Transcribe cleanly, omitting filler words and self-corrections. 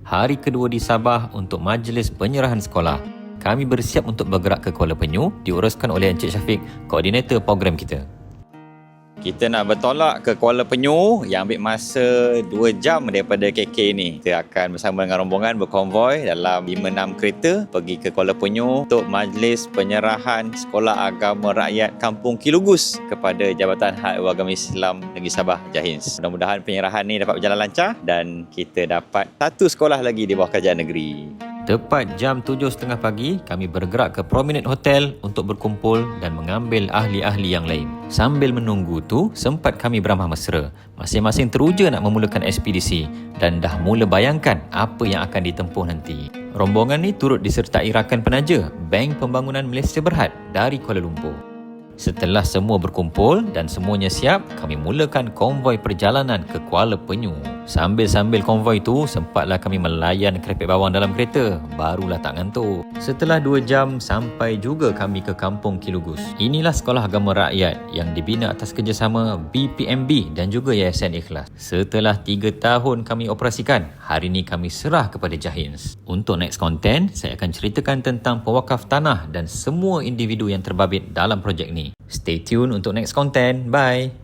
Hari kedua di Sabah untuk majlis penyerahan sekolah. Kami bersiap untuk bergerak ke Kuala Penyu, diuruskan oleh Encik Syafiq, koordinator program kita. Kita nak bertolak ke Kuala Penyu yang ambil masa 2 jam daripada KK ni. Kita akan bersama dengan rombongan berkonvoi dalam 5-6 kereta pergi ke Kuala Penyu untuk majlis penyerahan Sekolah Agama Rakyat Kampung Kilugus kepada Jabatan Hak Agama Islam Negeri Sabah Jahins. Mudah-mudahan penyerahan ni dapat berjalan lancar dan kita dapat satu sekolah lagi di bawah kerajaan negeri. Tepat jam 7.30 pagi, kami bergerak ke Promenade Hotel untuk berkumpul dan mengambil ahli-ahli yang lain. Sambil menunggu tu, sempat kami beramah mesra. Masing-masing teruja nak memulakan ekspedisi dan dah mula bayangkan apa yang akan ditempuh nanti. Rombongan ni turut disertai rakan penaja Bank Pembangunan Malaysia Berhad dari Kuala Lumpur. Setelah semua berkumpul dan semuanya siap, kami mulakan konvoi perjalanan ke Kuala Penyu. Sambil-sambil konvoi tu, sempatlah kami melayan kerepek bawang dalam kereta. Barulah tak ngantuk. Setelah 2 jam, sampai juga kami ke Kampung Kilugus. Inilah Sekolah Agama Rakyat yang dibina atas kerjasama BPMB dan juga Yayasan Ikhlas. Setelah 3 tahun kami operasikan, hari ini kami serah kepada Jahins. Untuk next content, saya akan ceritakan tentang pewakaf tanah dan semua individu yang terbabit dalam projek ni. Stay tune untuk next content. Bye!